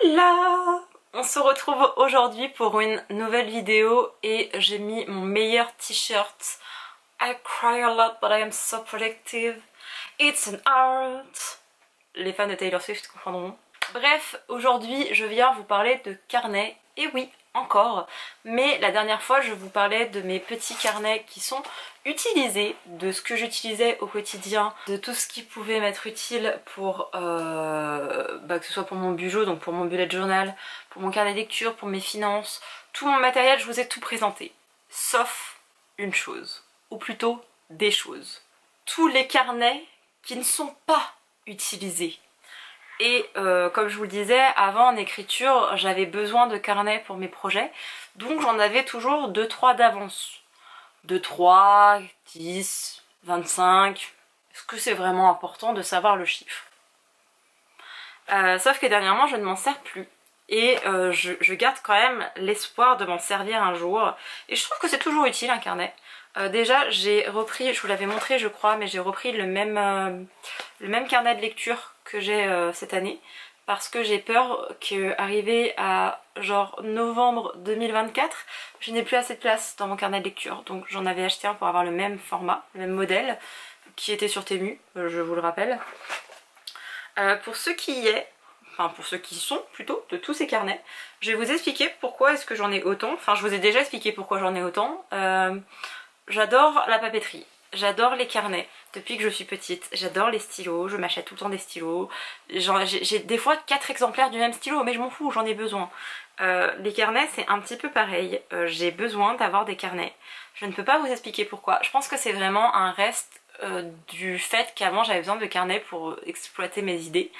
Hola! On se retrouve aujourd'hui pour une nouvelle vidéo et j'ai mis mon meilleur t-shirt. I cry a lot but I am so protective. It's an art. Les fans de Taylor Swift comprendront. Bref, aujourd'hui je viens vous parler de carnet. Et oui, encore. Mais la dernière fois je vous parlais de mes petits carnets qui sont utilisés, de ce que j'utilisais au quotidien, de tout ce qui pouvait m'être utile pour que ce soit pour mon bujo, donc pour mon bullet journal, pour mon carnet de lecture, pour mes finances, tout mon matériel, je vous ai tout présenté. Sauf une chose, ou plutôt des choses. Tous les carnets qui ne sont pas utilisés. Et comme je vous le disais, avant en écriture, j'avais besoin de carnets pour mes projets, donc j'en avais toujours 2-3 d'avance. 2, 3, 10, 25. Est-ce que c'est vraiment important de savoir le chiffre? Sauf que dernièrement je ne m'en sers plus. Et je garde quand même l'espoir de m'en servir un jour. Et je trouve que c'est toujours utile un carnet. Déjà j'ai repris, je vous l'avais montré je crois, mais j'ai repris le même carnet de lecture que j'ai cette année. Parce que j'ai peur qu'arrivé à genre novembre 2024, je n'ai plus assez de place dans mon carnet de lecture. Donc j'en avais acheté un pour avoir le même format, le même modèle, qui était sur Temu, je vous le rappelle. Pour ceux qui y est, enfin pour ceux qui sont plutôt, de tous ces carnets, je vais vous expliquer pourquoi est-ce que j'en ai autant. Enfin je vous ai déjà expliqué pourquoi j'en ai autant. J'adore la papeterie. J'adore les carnets depuis que je suis petite, j'adore les stylos, je m'achète tout le temps des stylos. J'ai des fois 4 exemplaires du même stylo mais je m'en fous, j'en ai besoin. Les carnets c'est un petit peu pareil, j'ai besoin d'avoir des carnets. Je ne peux pas vous expliquer pourquoi, je pense que c'est vraiment un reste du fait qu'avant j'avais besoin de carnets pour exploiter mes idées.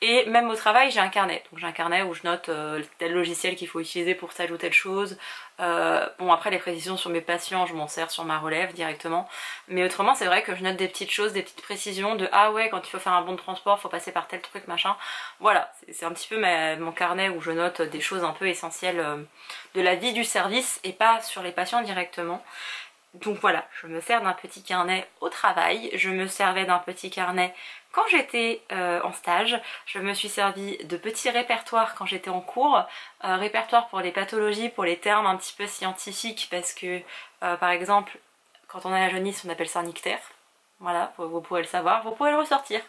Et même au travail j'ai un carnet, donc j'ai un carnet où je note tel logiciel qu'il faut utiliser pour telle ou telle chose. Bon après les précisions sur mes patients je m'en sers sur ma relève directement, mais autrement c'est vrai que je note des petites choses, des petites précisions de ah ouais quand il faut faire un bon de transport faut passer par tel truc machin. Voilà, c'est un petit peu mon carnet où je note des choses un peu essentielles de la vie du service et pas sur les patients directement. Donc voilà, je me sers d'un petit carnet au travail, je me servais d'un petit carnet quand j'étais en stage, je me suis servi de petits répertoires quand j'étais en cours, répertoires pour les pathologies, pour les termes un petit peu scientifiques parce que par exemple quand on a la jaunisse on appelle ça un ictère, voilà, vous pourrez le savoir, vous pourrez le ressortir.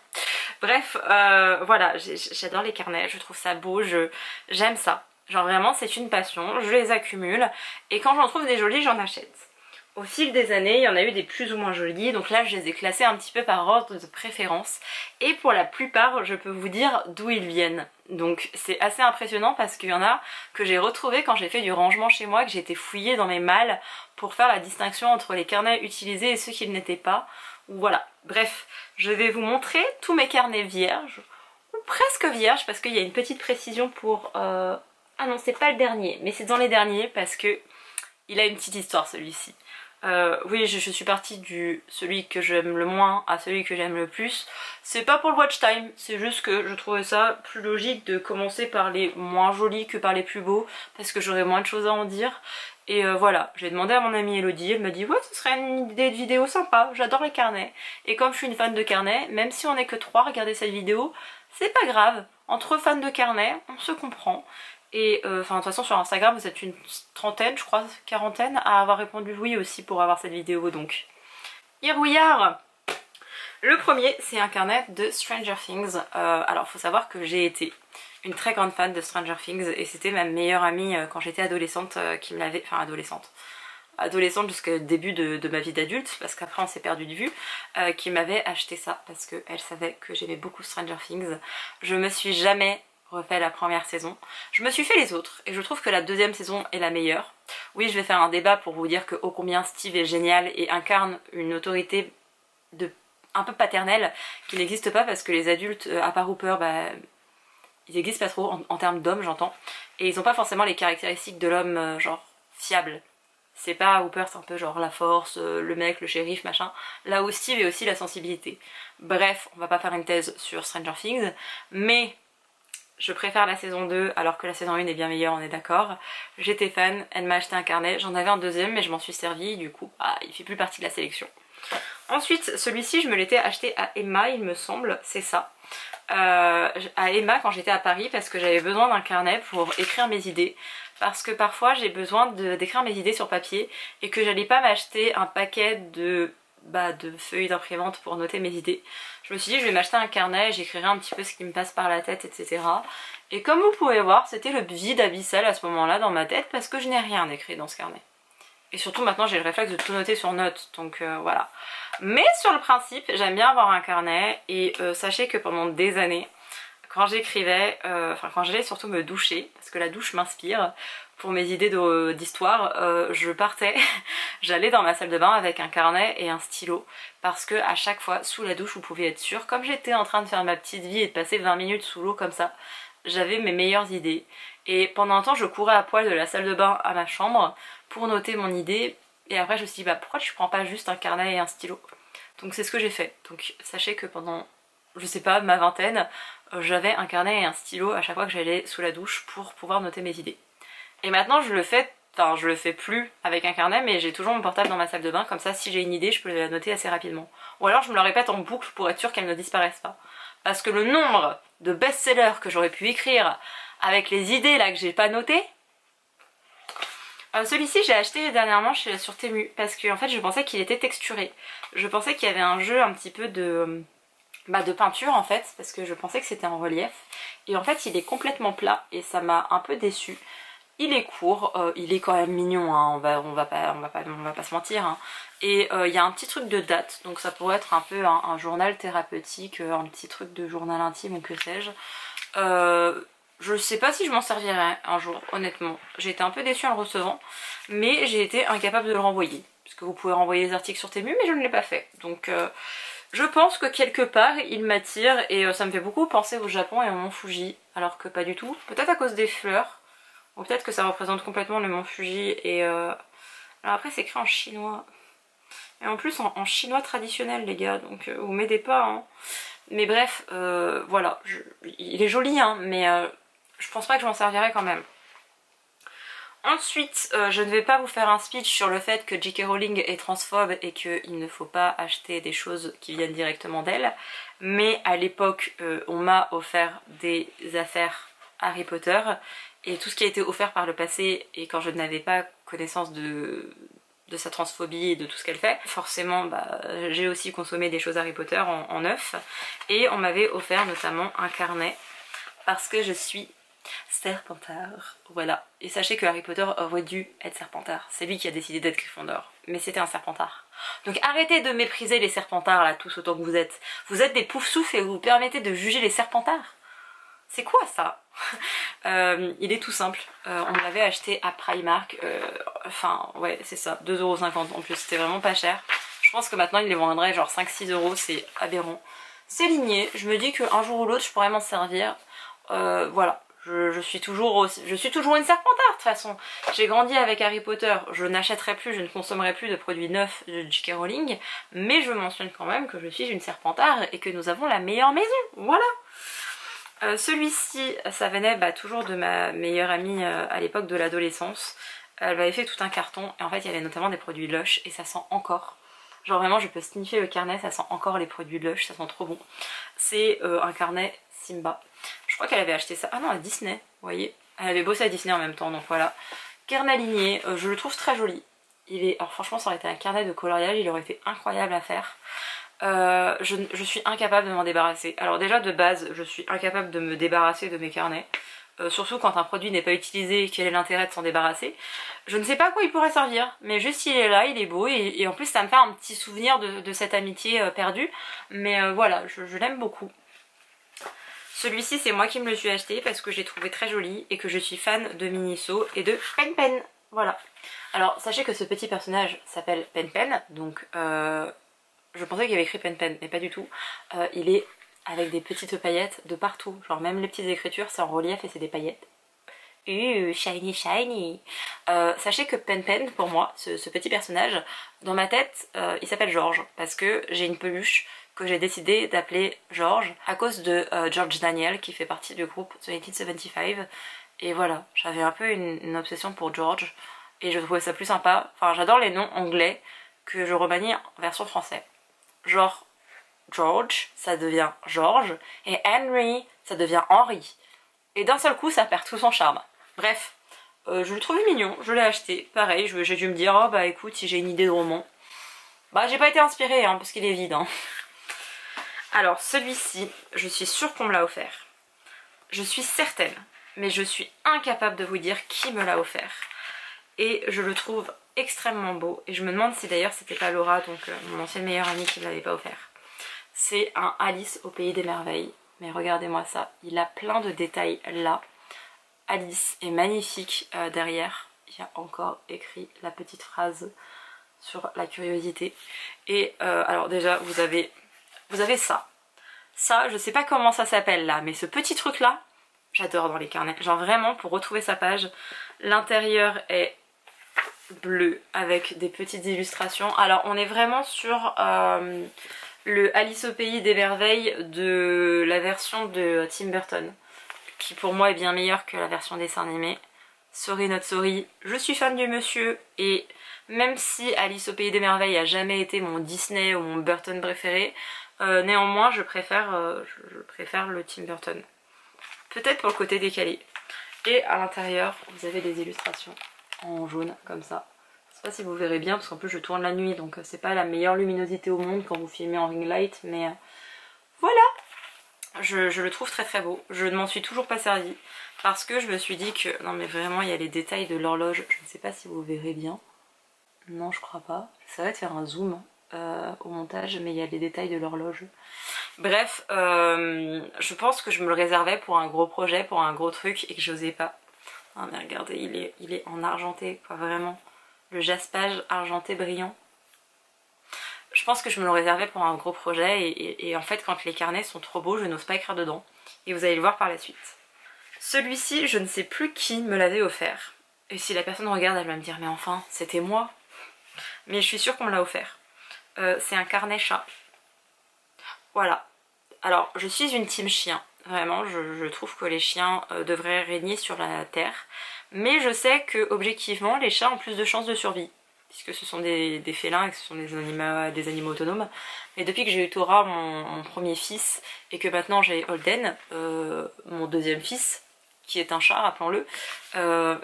Bref, voilà, j'adore les carnets, je trouve ça beau, j'aime ça, genre vraiment c'est une passion, je les accumule et quand j'en trouve des jolis j'en achète. Au fil des années, il y en a eu des plus ou moins jolis, donc là je les ai classés un petit peu par ordre de préférence. Et pour la plupart, je peux vous dire d'où ils viennent. Donc c'est assez impressionnant parce qu'il y en a que j'ai retrouvés quand j'ai fait du rangement chez moi, que j'ai été fouillée dans mes malles pour faire la distinction entre les carnets utilisés et ceux qui ne l'étaient pas. Voilà, bref, je vais vous montrer tous mes carnets vierges, ou presque vierges parce qu'il y a une petite précision pour... Ah non, c'est pas le dernier, mais c'est dans les derniers parce que il a une petite histoire celui-ci. Oui, je suis partie du celui que j'aime le moins à celui que j'aime le plus. C'est pas pour le watch time, c'est juste que je trouvais ça plus logique de commencer par les moins jolis que par les plus beaux parce que j'aurais moins de choses à en dire. Et voilà, j'ai demandé à mon amie Elodie, elle m'a dit ouais ce serait une idée de vidéo sympa, j'adore les carnets. Et comme je suis une fan de carnets, même si on n'est que 3 à regarder cette vidéo, c'est pas grave, entre fans de carnets, on se comprend. Et enfin de toute façon sur Instagram vous êtes une trentaine je crois, quarantaine à avoir répondu oui aussi pour avoir cette vidéo donc. Here we are. Le premier c'est un carnet de Stranger Things. Alors faut savoir que j'ai été une très grande fan de Stranger Things et c'était ma meilleure amie quand j'étais adolescente qui me l'avait... Enfin adolescente jusqu'au début de ma vie d'adulte parce qu'après on s'est perdu de vue, qui m'avait acheté ça parce qu'elle savait que j'aimais beaucoup Stranger Things. Je me suis jamais refait la première saison. Je me suis fait les autres et je trouve que la deuxième saison est la meilleure. Oui, je vais faire un débat pour vous dire que ô combien Steve est génial et incarne une autorité un peu paternelle qui n'existe pas parce que les adultes, à part Hooper, bah, ils existent pas trop en termes d'hommes j'entends. Et ils ont pas forcément les caractéristiques de l'homme genre fiable. C'est pas Hooper, c'est un peu genre la force, le mec, le shérif, machin. Là où Steve est aussi la sensibilité. Bref, on va pas faire une thèse sur Stranger Things, mais... je préfère la saison 2 alors que la saison 1 est bien meilleure, on est d'accord. J'étais fan, elle m'a acheté un carnet, j'en avais un deuxième mais je m'en suis servi, du coup bah, il fait plus partie de la sélection. Ensuite, celui-ci, je me l'étais acheté à Emma, il me semble, c'est ça. À Emma quand j'étais à Paris parce que j'avais besoin d'un carnet pour écrire mes idées. Parce que parfois j'ai besoin d'écrire mes idées sur papier et que j'allais pas m'acheter un paquet de feuilles d'imprimante pour noter mes idées. Je me suis dit je vais m'acheter un carnet, j'écrirai un petit peu ce qui me passe par la tête, etc. Et comme vous pouvez voir, c'était le vide abyssal à ce moment-là dans ma tête parce que je n'ai rien écrit dans ce carnet. Et surtout maintenant j'ai le réflexe de tout noter sur notes, donc voilà. Mais sur le principe, j'aime bien avoir un carnet et sachez que pendant des années, quand j'écrivais, quand j'allais surtout me doucher, parce que la douche m'inspire pour mes idées d'histoire, je partais, j'allais dans ma salle de bain avec un carnet et un stylo, parce que à chaque fois, sous la douche, vous pouvez être sûr, comme j'étais en train de faire ma petite vie et de passer 20 minutes sous l'eau comme ça, j'avais mes meilleures idées. Et pendant un temps, je courais à poil de la salle de bain à ma chambre pour noter mon idée, et après je me suis dit, bah pourquoi tu prends pas juste un carnet et un stylo? Donc c'est ce que j'ai fait. Donc sachez que pendant, je sais pas, ma vingtaine, j'avais un carnet et un stylo à chaque fois que j'allais sous la douche pour pouvoir noter mes idées. Et maintenant je le fais, enfin je le fais plus avec un carnet, mais j'ai toujours mon portable dans ma salle de bain, comme ça si j'ai une idée je peux la noter assez rapidement. Ou alors je me la répète en boucle pour être sûre qu'elle ne disparaisse pas. Parce que le nombre de best-sellers que j'aurais pu écrire avec les idées là que j'ai pas notées. Celui-ci j'ai acheté dernièrement sur Temu parce que en fait je pensais qu'il était texturé. Je pensais qu'il y avait un jeu un petit peu de peinture en fait, parce que je pensais que c'était en relief. Et en fait il est complètement plat et ça m'a un peu déçue. Il est court, il est quand même mignon, hein, on va pas se mentir. Hein. Et il y a un petit truc de date, donc ça pourrait être un peu un journal thérapeutique, un petit truc de journal intime ou que sais-je. Je sais pas si je m'en servirai un jour, honnêtement. J'ai été un peu déçue en le recevant, mais j'ai été incapable de le renvoyer. Parce que vous pouvez renvoyer les articles sur Temu, mais je ne l'ai pas fait. Donc je pense que quelque part il m'attire et ça me fait beaucoup penser au Japon et au mont Fuji, alors que pas du tout. Peut-être à cause des fleurs, ou peut-être que ça représente complètement le mont Fuji. Et alors après c'est écrit en chinois. Et en plus en chinois traditionnel les gars, donc vous m'aidez pas. Hein. Mais bref, voilà, il est joli hein, mais je pense pas que je m'en servirai quand même. Ensuite, je ne vais pas vous faire un speech sur le fait que J.K. Rowling est transphobe et qu'il ne faut pas acheter des choses qui viennent directement d'elle. Mais à l'époque, on m'a offert des affaires Harry Potter et tout ce qui a été offert par le passé et quand je n'avais pas connaissance de sa transphobie et de tout ce qu'elle fait, forcément j'ai aussi consommé des choses Harry Potter en neuf et on m'avait offert notamment un carnet parce que je suis Serpentard, voilà. Et sachez que Harry Potter aurait dû être Serpentard. C'est lui qui a décidé d'être Gryffondor. Mais c'était un Serpentard. Donc arrêtez de mépriser les Serpentards là, tous autant que vous êtes. Vous êtes des poufs-souffles et vous vous permettez de juger les Serpentards. C'est quoi ça? Il est tout simple. On me l'avait acheté à Primark. Enfin, ouais, c'est ça. 2,50€ en plus. C'était vraiment pas cher. Je pense que maintenant, il les vendrait genre 5-6€. C'est aberrant. C'est ligné. Je me dis qu'un jour ou l'autre, je pourrais m'en servir. Voilà. Je suis toujours une Serpentard de toute façon. J'ai grandi avec Harry Potter, je n'achèterai plus, je ne consommerai plus de produits neufs de J.K. Rowling, mais je mentionne quand même que je suis une Serpentard et que nous avons la meilleure maison, voilà. Celui-ci, ça venait toujours de ma meilleure amie à l'époque de l'adolescence. Elle m'avait fait tout un carton et en fait il y avait notamment des produits Lush et ça sent encore. Genre vraiment je peux sniffer le carnet, ça sent encore les produits Lush, ça sent trop bon. C'est un carnet Simba. Je crois qu'elle avait acheté ça. Ah non, à Disney, vous voyez. Elle avait bossé à Disney en même temps, donc voilà. Carnet aligné, je le trouve très joli. Alors franchement, ça aurait été un carnet de coloriage, il aurait été incroyable à faire. Je suis incapable de m'en débarrasser. Alors déjà, de base, je suis incapable de me débarrasser de mes carnets. Surtout quand un produit n'est pas utilisé, quel est l'intérêt de s'en débarrasser. Je ne sais pas à quoi il pourrait servir, mais juste il est là, il est beau, et en plus ça me fait un petit souvenir de cette amitié perdue. Mais voilà, je l'aime beaucoup. Celui-ci c'est moi qui me le suis acheté parce que j'ai trouvé très joli et que je suis fan de Miniso et de Pen Pen. Voilà. Alors sachez que ce petit personnage s'appelle Pen Pen, donc je pensais qu'il y avait écrit Pen Pen, mais pas du tout. Il est avec des petites paillettes de partout, genre même les petites écritures c'est en relief et c'est des paillettes. Shiny shiny. Sachez que Pen Pen pour moi, ce petit personnage, dans ma tête il s'appelle George parce que j'ai une peluche que j'ai décidé d'appeler George à cause de George Daniel qui fait partie du groupe The 1975 et voilà, j'avais un peu une obsession pour George et je trouvais ça plus sympa, enfin j'adore les noms anglais que je remanie en version française. Genre George, ça devient George, et Henry, ça devient Henry. Et d'un seul coup, ça perd tout son charme. Bref, je le trouvais mignon, je l'ai acheté. Pareil, j'ai dû me dire, oh bah écoute, si j'ai une idée de roman. Bah j'ai pas été inspirée, hein, parce qu'il est vide. Hein. Alors, celui-ci, je suis sûre qu'on me l'a offert. Je suis certaine, mais je suis incapable de vous dire qui me l'a offert. Et je le trouve extrêmement beau. Et je me demande si d'ailleurs c'était pas Laura, donc mon ancienne meilleure amie, qui ne l'avait pas offert. C'est un Alice au pays des merveilles. Mais regardez-moi ça, il a plein de détails là. Alice est magnifique derrière. Il y a encore écrit la petite phrase sur la curiosité. Et alors déjà, vous avez ça. Ça, je sais pas comment ça s'appelle là, mais ce petit truc là, j'adore dans les carnets. Genre vraiment, pour retrouver sa page, l'intérieur est bleu avec des petites illustrations. Alors on est vraiment sur le Alice au pays des merveilles de la version de Tim Burton, qui pour moi est bien meilleure que la version dessin animé. Sorry not sorry, je suis fan du monsieur, et même si Alice au pays des merveilles a jamais été mon Disney ou mon Burton préféré, néanmoins je préfère le Tim Burton. Peut-être pour le côté décalé. Et à l'intérieur, vous avez des illustrations en jaune, comme ça. Je sais pas si vous verrez bien, parce qu'en plus je tourne la nuit, donc c'est pas la meilleure luminosité au monde quand vous filmez en ring light, mais voilà. Je le trouve très très beau. Je ne m'en suis toujours pas servie, parce que je me suis dit que... Non mais vraiment, il y a les détails de l'horloge. Je ne sais pas si vous verrez bien. Non, je crois pas. Ça va être faire un zoom au montage, mais il y a les détails de l'horloge. Bref, je pense que je me le réservais pour un gros projet, pour un gros truc, et que j'osais pas. Ah mais regardez, il est en argenté, quoi, vraiment. Le jaspage argenté brillant. Je pense que je me le réservais pour un gros projet, et en fait quand les carnets sont trop beaux, je n'ose pas écrire dedans. Et vous allez le voir par la suite. Celui-ci, je ne sais plus qui me l'avait offert. Et si la personne regarde, elle va me dire, mais enfin, c'était moi. Mais je suis sûre qu'on me l'a offert. C'est un carnet chat. Voilà. Alors, je suis une team chien. Vraiment, je trouve que les chiens devraient régner sur la terre. Mais je sais que, objectivement, les chats ont plus de chances de survie. Puisque ce sont des félins et que ce sont des animaux autonomes. Mais depuis que j'ai eu Tora, mon premier fils, et que maintenant j'ai Holden, mon deuxième fils, qui est un chat, rappelons-le,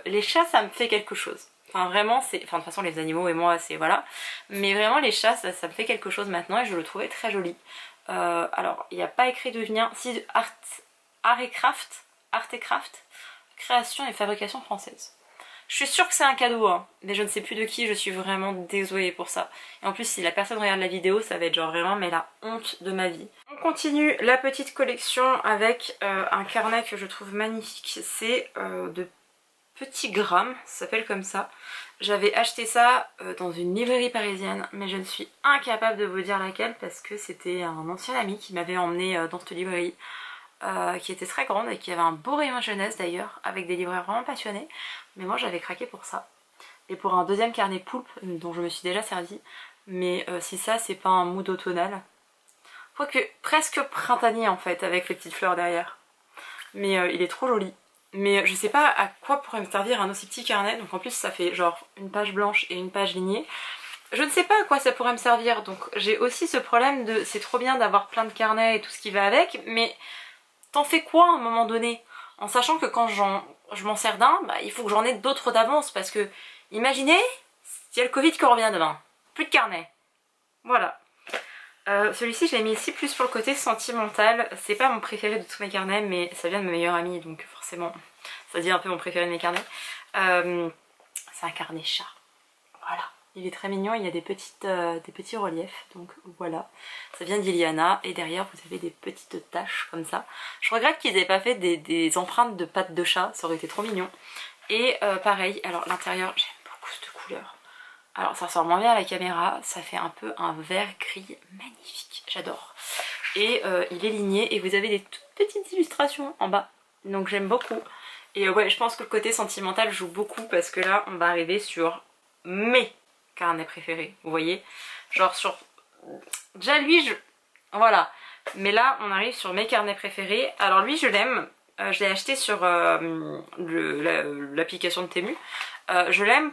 les chats, ça me fait quelque chose. Enfin vraiment, c'est... Enfin de toute façon les animaux et moi c'est voilà. Mais vraiment les chats ça me fait quelque chose maintenant et je le trouvais très joli. Alors il n'y a pas écrit d'où vient. Si Art et Craft, création et fabrication française. Je suis sûre que c'est un cadeau hein, mais je ne sais plus de qui, je suis vraiment désolée pour ça. Et en plus si la personne regarde la vidéo ça va être genre vraiment mais la honte de ma vie. On continue la petite collection avec un carnet que je trouve magnifique. C'est de Petit Gramme, ça s'appelle comme ça. J'avais acheté ça dans une librairie parisienne, mais je ne suis incapable de vous dire laquelle parce que c'était un ancien ami qui m'avait emmené dans cette librairie, qui était très grande et qui avait un beau rayon jeunesse d'ailleurs, avec des libraires vraiment passionnés. Mais moi j'avais craqué pour ça. Et pour un deuxième carnet poulpe, dont je me suis déjà servi. Mais si ça c'est pas un mood automnal. Quoique presque printanier en fait, avec les petites fleurs derrière. Mais il est trop joli. Mais je sais pas à quoi pourrait me servir un aussi petit carnet, donc en plus ça fait genre une page blanche et une page lignée. Je ne sais pas à quoi ça pourrait me servir, donc j'ai aussi ce problème de c'est trop bien d'avoir plein de carnets et tout ce qui va avec, mais t'en fais quoi à un moment donné? En sachant que quand je m'en sers d'un, bah, il faut que j'en ai d'autres d'avance, parce que imaginez, s'il y a le Covid qui revient demain, plus de carnet. Voilà. Celui-ci je l'ai mis ici plus pour le côté sentimental. C'est pas mon préféré de tous mes carnets mais ça vient de ma meilleure amie donc forcément ça dit un peu mon préféré de mes carnets. C'est un carnet chat. Voilà. Il est très mignon, il y a des petits reliefs donc voilà. Ça vient d'Iliana et derrière vous avez des petites taches comme ça. Je regrette qu'ils aient pas fait des empreintes de pattes de chat, ça aurait été trop mignon. Et pareil, alors l'intérieur j'aime beaucoup cette couleur. Alors ça ressort moins bien à la caméra, ça fait un peu un vert gris magnifique, j'adore. Et il est ligné et vous avez des toutes petites illustrations en bas, donc j'aime beaucoup. Et ouais, je pense que le côté sentimental joue beaucoup parce que là on va arriver sur mes carnets préférés, vous voyez. Genre sur... Déjà lui, voilà. Mais là on arrive sur mes carnets préférés. Alors lui je l'aime, je l'ai acheté sur l'application de Temu. Je l'aime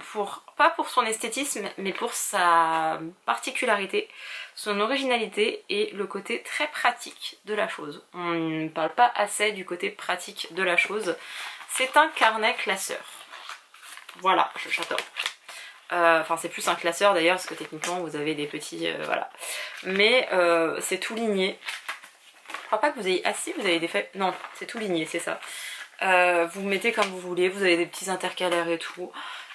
pas pour son esthétisme, mais pour sa particularité, son originalité et le côté très pratique de la chose. On ne parle pas assez du côté pratique de la chose. C'est un carnet classeur. Voilà, j'adore. Enfin c'est plus un classeur d'ailleurs parce que techniquement vous avez des petits voilà, mais c'est tout ligné. Je crois pas que vous ayez vous avez des faits, non c'est tout ligné, c'est ça. Vous mettez comme vous voulez, vous avez des petits intercalaires et tout.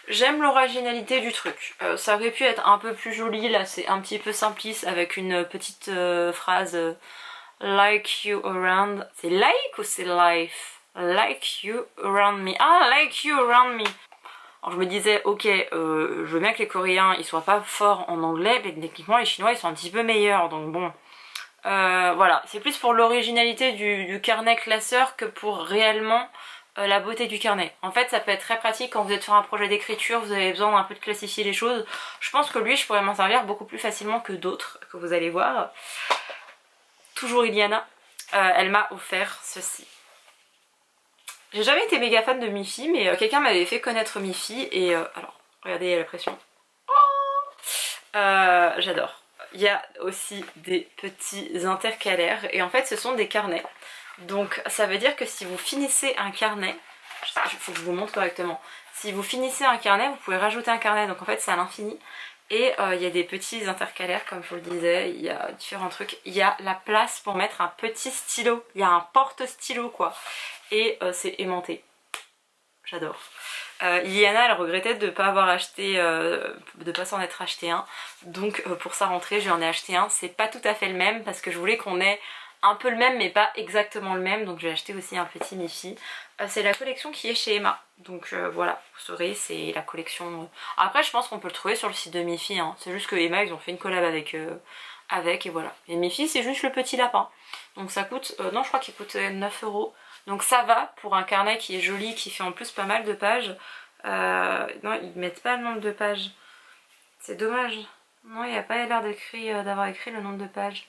J'aime l'originalité du truc. Ça aurait pu être un peu plus joli, là c'est un petit peu simpliste avec une petite phrase like you around. C'est like ou c'est life? Like you around me. Ah, like you around me. Alors je me disais, ok, je veux bien que les Coréens ils soient pas forts en anglais, mais techniquement les Chinois ils sont un petit peu meilleurs, donc bon. Voilà, c'est plus pour l'originalité du carnet classeur que pour réellement la beauté du carnet. En fait ça peut être très pratique quand vous êtes sur un projet d'écriture, vous avez besoin d'un peu de classifier les choses. Je pense que lui je pourrais m'en servir beaucoup plus facilement que d'autres que vous allez voir. Toujours Iliana, elle m'a offert ceci. J'ai jamais été méga fan de Miffy, mais quelqu'un m'avait fait connaître Miffy et alors, regardez la pression. J'adore. Il y a aussi des petits intercalaires et en fait ce sont des carnets. Donc ça veut dire que si vous finissez un carnet, il faut que je vous montre correctement. Si vous finissez un carnet, vous pouvez rajouter un carnet, donc en fait c'est à l'infini. Et il y a des petits intercalaires comme je vous le disais, il y a différents trucs. Il y a la place pour mettre un petit stylo, il y a un porte-stylo quoi. Et c'est aimanté. J'adore. Iliana elle regrettait de ne pas avoir acheté, de pas s'en être acheté un. Donc pour sa rentrée j'en ai acheté un. C'est pas tout à fait le même parce que je voulais qu'on ait un peu le même mais pas exactement le même. Donc j'ai acheté aussi un petit Miffy. C'est la collection qui est chez Emma. Donc voilà, vous saurez, c'est la collection. Après je pense qu'on peut le trouver sur le site de Miffy. Hein. C'est juste que Emma ils ont fait une collab avec et voilà. Et Miffy c'est juste le petit lapin. Donc ça coûte, non je crois qu'il coûte 9 €. Donc ça va pour un carnet qui est joli, qui fait en plus pas mal de pages. Non, ils mettent pas le nombre de pages. C'est dommage. Non, il n'y a pas l'air d'avoir écrit le nombre de pages.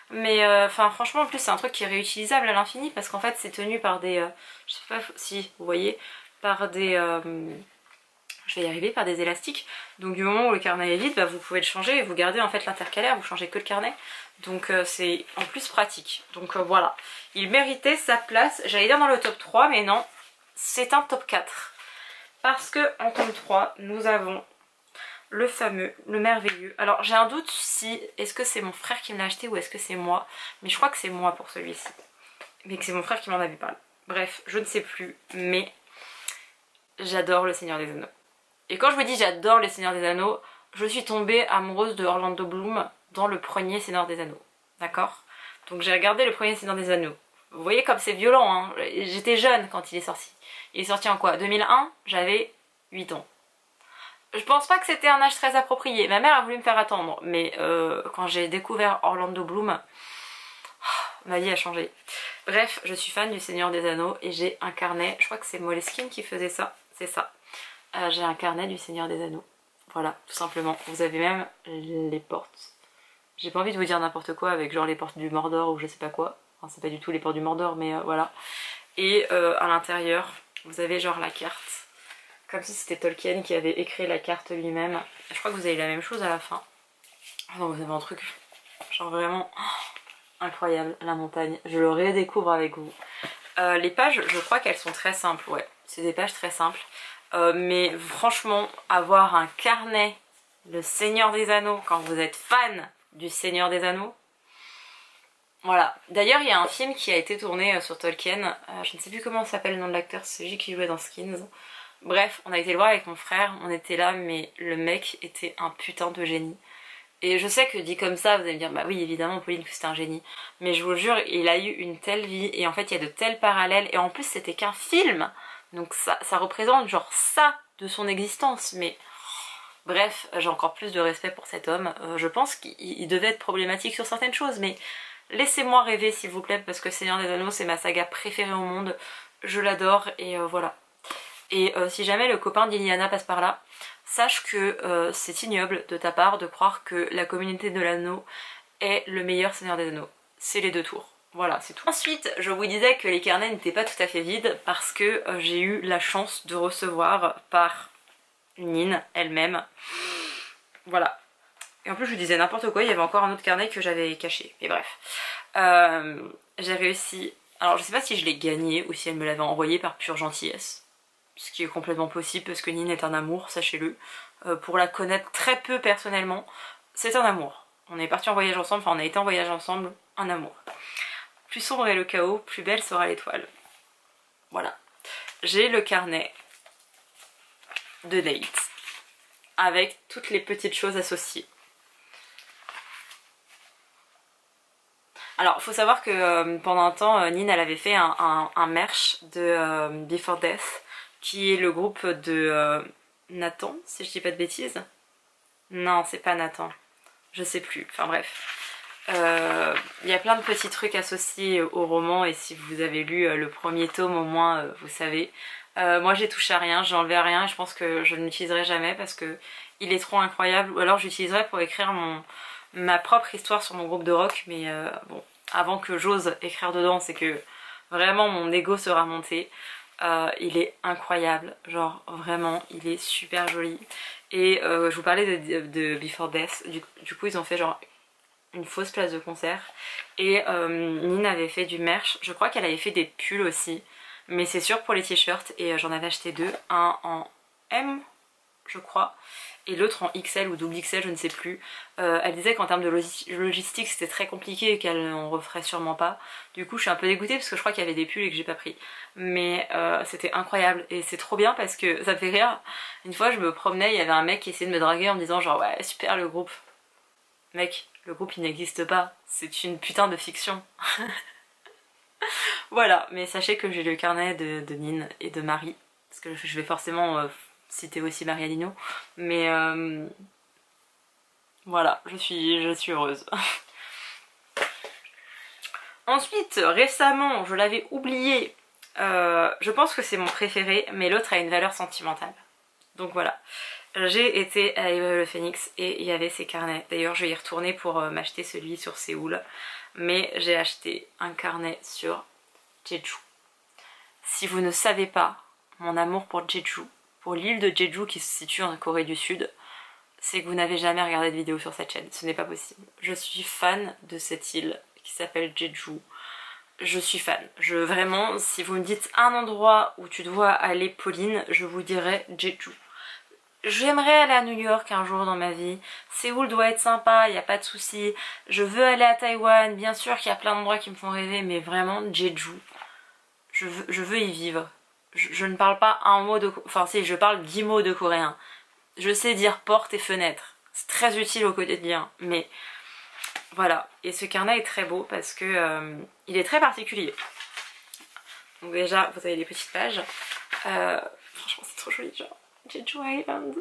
Mais enfin franchement en plus c'est un truc qui est réutilisable à l'infini parce qu'en fait c'est tenu par des... je sais pas si vous voyez, par des... je vais y arriver, par des élastiques. Donc du moment où le carnet est vide, bah, vous pouvez le changer et vous gardez en fait l'intercalaire, vous changez que le carnet. Donc c'est en plus pratique. Donc voilà, il méritait sa place. J'allais dire dans le top 3 mais non, c'est un top 4. Parce que en top 3 nous avons le fameux, le merveilleux. Alors j'ai un doute si est-ce que c'est mon frère qui me l'a acheté ou est-ce que c'est moi. Mais je crois que c'est moi pour celui-ci. Mais que c'est mon frère qui m'en avait parlé. Bref, je ne sais plus. Mais j'adore le Seigneur des Anneaux. Et quand je vous dis j'adore le Seigneur des Anneaux, je suis tombée amoureuse de Orlando Bloom dans le premier Seigneur des Anneaux. D'accord? Donc j'ai regardé le premier Seigneur des Anneaux. Vous voyez comme c'est violent, hein. J'étais jeune quand il est sorti. Il est sorti en quoi? 2001? J'avais 8 ans. Je pense pas que c'était un âge très approprié. Ma mère a voulu me faire attendre. Mais quand j'ai découvert Orlando Bloom, ma vie a changé. Bref, je suis fan du Seigneur des Anneaux et j'ai un carnet. Je crois que c'est Moleskine qui faisait ça. C'est ça. J'ai un carnet du Seigneur des Anneaux. Voilà, tout simplement. Vous avez même les portes. J'ai pas envie de vous dire n'importe quoi avec genre les portes du Mordor ou je sais pas quoi. Enfin, c'est pas du tout les portes du Mordor, mais voilà. Et à l'intérieur, vous avez genre la carte. Comme si c'était Tolkien qui avait écrit la carte lui-même. Je crois que vous avez la même chose à la fin. Ah non, vous avez un truc genre vraiment incroyable, la montagne. Je le redécouvre avec vous. Les pages, je crois qu'elles sont très simples, ouais. C'est des pages très simples. Mais franchement, avoir un carnet, le Seigneur des Anneaux, quand vous êtes fan du Seigneur des Anneaux, voilà. D'ailleurs, il y a un film qui a été tourné sur Tolkien. Je ne sais plus comment s'appelle le nom de l'acteur, c'est celui qui jouait dans Skins. Bref, on a été le voir avec mon frère, on était là, mais le mec était un putain de génie. Et je sais que dit comme ça, vous allez me dire, bah oui, évidemment, Pauline, que c'est un génie. Mais je vous jure, il a eu une telle vie, et en fait, il y a de tels parallèles, et en plus, c'était qu'un film. Donc ça représente genre ça de son existence, mais... Bref, j'ai encore plus de respect pour cet homme. Je pense qu'il devait être problématique sur certaines choses, mais laissez-moi rêver s'il vous plaît, parce que Seigneur des Anneaux, c'est ma saga préférée au monde. Je l'adore, et voilà. Et si jamais le copain d'Iliana passe par là, sache que c'est ignoble de ta part de croire que la communauté de l'anneau est le meilleur Seigneur des Anneaux. C'est les deux tours. Voilà, c'est tout. Ensuite, je vous disais que les carnets n'étaient pas tout à fait vides parce que j'ai eu la chance de recevoir par Nin elle-même. Voilà. Et en plus je lui disais n'importe quoi, il y avait encore un autre carnet que j'avais caché. Mais bref. J'ai réussi... Alors je sais pas si je l'ai gagné ou si elle me l'avait envoyé par pure gentillesse. Ce qui est complètement possible parce que Nin est un amour, sachez-le. Pour la connaître très peu personnellement, c'est un amour. On est partis en voyage ensemble, enfin on a été en voyage ensemble, un amour. Plus sombre est le chaos, plus belle sera l'étoile. Voilà. J'ai le carnet de date avec toutes les petites choses associées. Alors, faut savoir que pendant un temps, Nin elle avait fait un merch de Before Death, qui est le groupe de Nathan, si je dis pas de bêtises. Non, c'est pas Nathan. Je sais plus. Enfin bref. Il y a plein de petits trucs associés au roman et si vous avez lu le premier tome au moins vous savez. Moi j'ai touché à rien, j'ai enlevé à rien et je pense que je ne l'utiliserai jamais parce que il est trop incroyable ou alors j'utiliserai pour écrire ma propre histoire sur mon groupe de rock mais bon, avant que j'ose écrire dedans c'est que vraiment mon ego sera monté. Il est incroyable, genre vraiment il est super joli et je vous parlais de Before Death, du coup ils ont fait genre une fausse place de concert et Nin avait fait du merch, je crois qu'elle avait fait des pulls aussi mais c'est sûr pour les t-shirts et j'en avais acheté deux, un en M je crois et l'autre en XL ou double XL je ne sais plus. Elle disait qu'en termes de logistique c'était très compliqué et qu'elle en referait sûrement pas, du coup je suis un peu dégoûtée parce que je crois qu'il y avait des pulls et que j'ai pas pris mais c'était incroyable et c'est trop bien parce que ça me fait rire. Une fois je me promenais, il y avait un mec qui essayait de me draguer en me disant genre ouais super le groupe. Mec, le groupe il n'existe pas, c'est une putain de fiction. Voilà, mais sachez que j'ai le carnet de Nin et de Marie, parce que je vais forcément citer aussi Marie Alino, mais voilà, je suis heureuse. Ensuite, récemment, je l'avais oublié, je pense que c'est mon préféré, mais l'autre a une valeur sentimentale. Donc voilà. J'ai été à le Phoenix et il y avait ces carnets. D'ailleurs je vais y retourner pour m'acheter celui sur Séoul. Mais j'ai acheté un carnet sur Jeju. Si vous ne savez pas mon amour pour Jeju, pour l'île de Jeju qui se situe en Corée du Sud, c'est que vous n'avez jamais regardé de vidéo sur cette chaîne. Ce n'est pas possible. Je suis fan de cette île qui s'appelle Jeju. Je suis fan. Vraiment, si vous me dites un endroit où tu dois aller Pauline, je vous dirais Jeju. J'aimerais aller à New York un jour dans ma vie. Séoul doit être sympa, il n'y a pas de souci. Je veux aller à Taïwan, bien sûr qu'il y a plein d'endroits qui me font rêver, mais vraiment Jeju, je veux y vivre. Je ne parle pas un mot de... Enfin si, je parle 10 mots de coréen. Je sais dire porte et fenêtre. C'est très utile au quotidien, mais voilà. Et ce carnet est très beau parce que il est très particulier. Donc déjà, vous avez les petites pages. Franchement, c'est trop joli, genre. Jeju Island.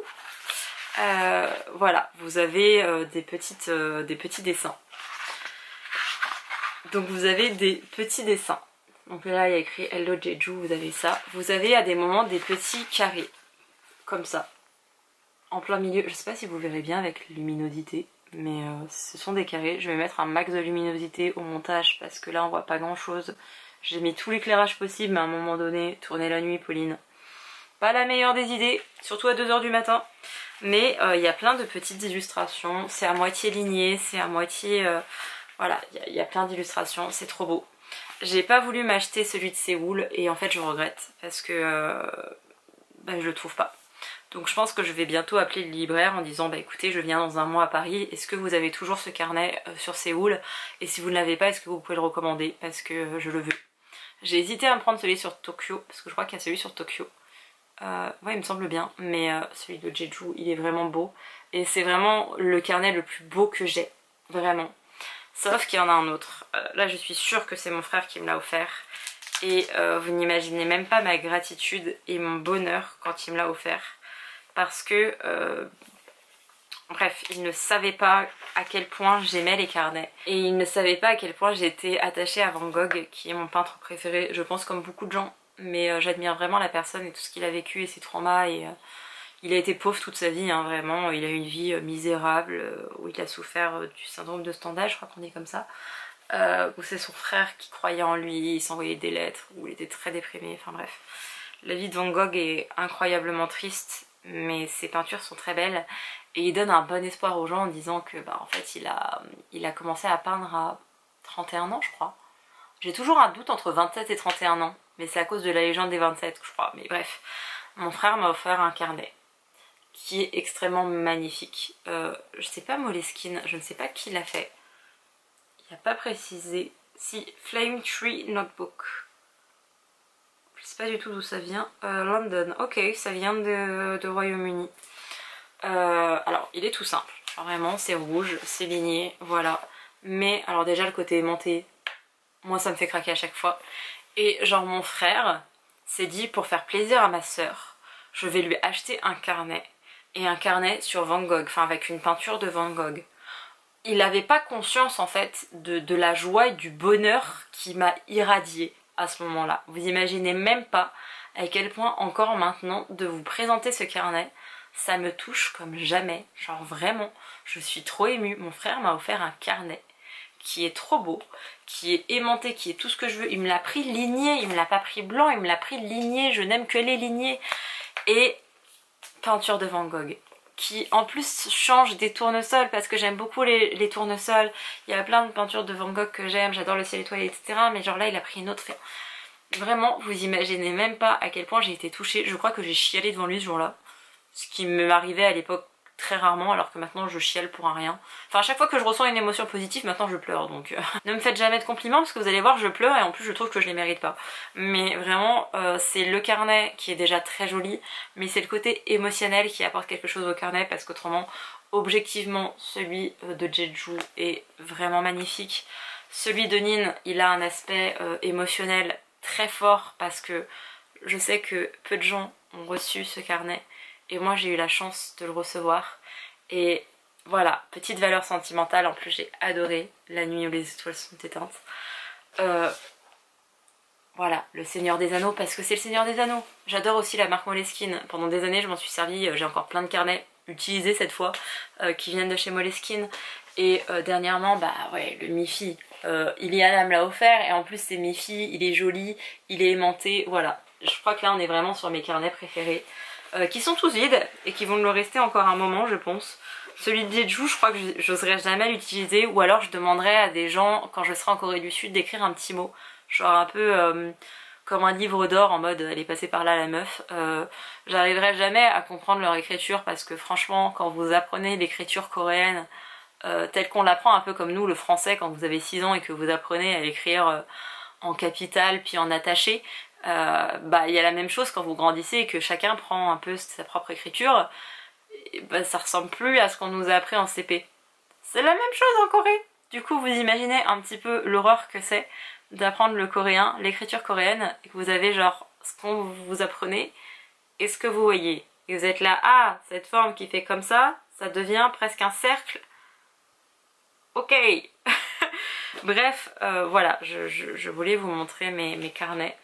Voilà, vous avez des petits dessins. Donc vous avez des petits dessins. Donc là il y a écrit Hello Jeju, vous avez ça. Vous avez à des moments des petits carrés, comme ça, en plein milieu. Je sais pas si vous verrez bien avec luminosité, mais ce sont des carrés. Je vais mettre un max de luminosité au montage parce que là on voit pas grand chose. J'ai mis tout l'éclairage possible, mais à un moment donné, tourner la nuit, Pauline. Pas la meilleure des idées, surtout à 2 h du matin. Mais il y a plein de petites illustrations. C'est à moitié ligné, c'est à moitié... voilà, il y a plein d'illustrations, c'est trop beau. J'ai pas voulu m'acheter celui de Séoul et en fait je regrette parce que je le trouve pas. Donc je pense que je vais bientôt appeler le libraire en disant bah écoutez je viens dans un mois à Paris, est-ce que vous avez toujours ce carnet sur Séoul? Et si vous ne l'avez pas, est-ce que vous pouvez le recommander? Parce que je le veux. J'ai hésité à me prendre celui sur Tokyo, parce que je crois qu'il y a celui sur Tokyo. Ouais il me semble bien, mais celui de Jeju il est vraiment beau. Et c'est vraiment le carnet le plus beau que j'ai, vraiment. Sauf qu'il y en a un autre. Là je suis sûre que c'est mon frère qui me l'a offert. Et vous n'imaginez même pas ma gratitude et mon bonheur quand il me l'a offert. Parce que, bref, il ne savait pas à quel point j'aimais les carnets. Et il ne savait pas à quel point j'étais attachée à Van Gogh, qui est mon peintre préféré, je pense comme beaucoup de gens. Mais j'admire vraiment la personne et tout ce qu'il a vécu et ses traumas. Et il a été pauvre toute sa vie, hein, vraiment. Il a eu une vie misérable, où il a souffert du syndrome de Stendhal, je crois qu'on dit comme ça. Où c'est son frère qui croyait en lui, il s'envoyait des lettres, où il était très déprimé, enfin bref. La vie de Van Gogh est incroyablement triste, mais ses peintures sont très belles et il donne un bon espoir aux gens en disant que bah, en fait il a commencé à peindre à 31 ans je crois. J'ai toujours un doute entre 27 et 31 ans, mais c'est à cause de la légende des 27 je crois, mais bref. Mon frère m'a offert un carnet qui est extrêmement magnifique. Je sais pas Moleskine, je ne sais pas qui l'a fait. Il n'y a pas précisé. Si, Flame Tree Notebook. Je sais pas du tout d'où ça vient. London, ok, ça vient de Royaume-Uni. Alors, il est tout simple. Genre, vraiment, c'est rouge, c'est ligné, voilà. Mais, alors déjà, le côté aimanté, moi, ça me fait craquer à chaque fois. Et genre, mon frère s'est dit, pour faire plaisir à ma soeur, je vais lui acheter un carnet. Et un carnet sur Van Gogh, enfin, avec une peinture de Van Gogh. Il n'avait pas conscience en fait de la joie et du bonheur qui m'a irradié à ce moment-là. Vous imaginez même pas à quel point encore maintenant de vous présenter ce carnet, ça me touche comme jamais. Genre vraiment, je suis trop émue. Mon frère m'a offert un carnet qui est trop beau, qui est aimanté, qui est tout ce que je veux. Il me l'a pris ligné, il me l'a pas pris blanc, il me l'a pris ligné, je n'aime que les lignés. Et peinture de Van Gogh qui en plus change des tournesols parce que j'aime beaucoup les tournesols. Il y a plein de peintures de Van Gogh que j'aime, j'adore le ciel étoilé etc. Mais genre là il a pris une autre. Vraiment vous imaginez même pas à quel point j'ai été touchée. Je crois que j'ai chialé devant lui ce jour là. Ce qui m'arrivait à l'époque très rarement alors que maintenant je chiale pour un rien. Enfin à chaque fois que je ressens une émotion positive maintenant je pleure donc ne me faites jamais de compliments parce que vous allez voir je pleure et en plus je trouve que je les mérite pas. Mais vraiment c'est le carnet qui est déjà très joli mais c'est le côté émotionnel qui apporte quelque chose au carnet parce qu'autrement objectivement celui de Jeju est vraiment magnifique. Celui de Nin il a un aspect émotionnel très fort parce que je sais que peu de gens ont reçu ce carnet. Et moi j'ai eu la chance de le recevoir. Et voilà, petite valeur sentimentale. En plus j'ai adoré La nuit où les étoiles sont éteintes. Voilà, le Seigneur des Anneaux parce que c'est le Seigneur des Anneaux. J'adore aussi la marque Moleskine. Pendant des années je m'en suis servi. J'ai encore plein de carnets utilisés cette fois qui viennent de chez Moleskine. Et dernièrement bah ouais le Miffy. Iliana me l'a offert et en plus c'est Miffy, il est joli, il est aimanté. Voilà, je crois que là on est vraiment sur mes carnets préférés. Qui sont tous vides et qui vont le rester encore un moment je pense. Celui de Jeju je crois que j'oserais jamais l'utiliser ou alors je demanderais à des gens quand je serai en Corée du Sud d'écrire un petit mot. Genre un peu comme un livre d'or en mode elle est passée par là la meuf. J'arriverai jamais à comprendre leur écriture parce que franchement quand vous apprenez l'écriture coréenne telle qu'on l'apprend un peu comme nous le français quand vous avez 6 ans et que vous apprenez à l'écrire en capitale puis en attaché. Bah il y a la même chose quand vous grandissez et que chacun prend un peu sa propre écriture et bah, ça ressemble plus à ce qu'on nous a appris en CP. C'est la même chose en Corée. Du coup vous imaginez un petit peu l'horreur que c'est d'apprendre le coréen, l'écriture coréenne et que vous avez genre ce qu'on vous apprenez et ce que vous voyez et vous êtes là, ah cette forme qui fait comme ça devient presque un cercle, ok. Bref, voilà, je voulais vous montrer mes carnets,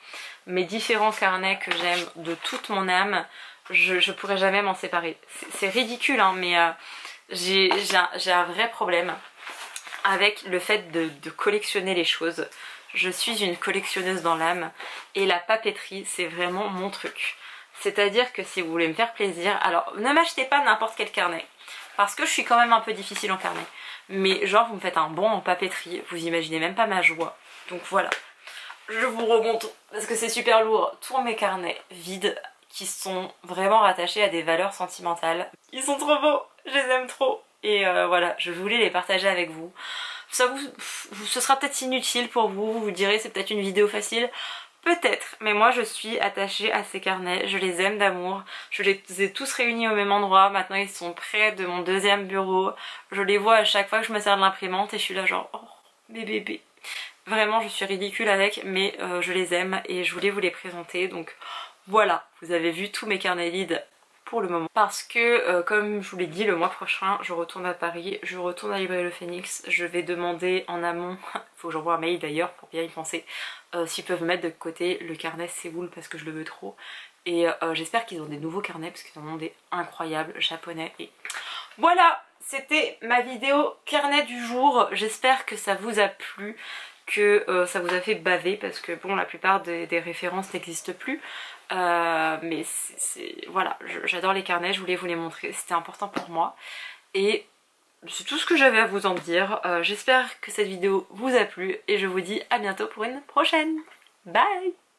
mes différents carnets que j'aime de toute mon âme. Je pourrais jamais m'en séparer. C'est ridicule, hein, mais j'ai un vrai problème avec le fait de collectionner les choses. Je suis une collectionneuse dans l'âme et la papeterie, c'est vraiment mon truc. C'est-à-dire que si vous voulez me faire plaisir, alors ne m'achetez pas n'importe quel carnet. Parce que je suis quand même un peu difficile en carnet. Mais genre vous me faites un bon en papeterie, vous imaginez même pas ma joie. Donc voilà, je vous remonte, parce que c'est super lourd, tous mes carnets vides qui sont vraiment rattachés à des valeurs sentimentales. Ils sont trop beaux, je les aime trop. Et voilà, je voulais les partager avec vous. Ça ce sera peut-être inutile pour vous, vous direz c'est peut-être une vidéo facile. Peut-être, mais moi je suis attachée à ces carnets, je les aime d'amour, je les ai tous réunis au même endroit, maintenant ils sont près de mon deuxième bureau, je les vois à chaque fois que je me sers de l'imprimante et je suis là genre, oh mes bébés. Vraiment je suis ridicule avec, mais je les aime et je voulais vous les présenter, donc voilà, vous avez vu tous mes carnets vides pour le moment. Parce que comme je vous l'ai dit, le mois prochain je retourne à Paris, je retourne à Librairie Le Phénix, je vais demander en amont, faut que j'envoie un mail d'ailleurs pour bien y penser, s'ils peuvent mettre de côté le carnet Séoul parce que je le veux trop. Et j'espère qu'ils ont des nouveaux carnets parce qu'ils en ont des incroyables japonais. Et voilà, c'était ma vidéo carnet du jour, j'espère que ça vous a plu, que ça vous a fait baver parce que bon, la plupart des références n'existent plus. Mais voilà, j'adore les carnets, je voulais vous les montrer, c'était important pour moi. Et c'est tout ce que j'avais à vous en dire. J'espère que cette vidéo vous a plu et je vous dis à bientôt pour une prochaine. Bye!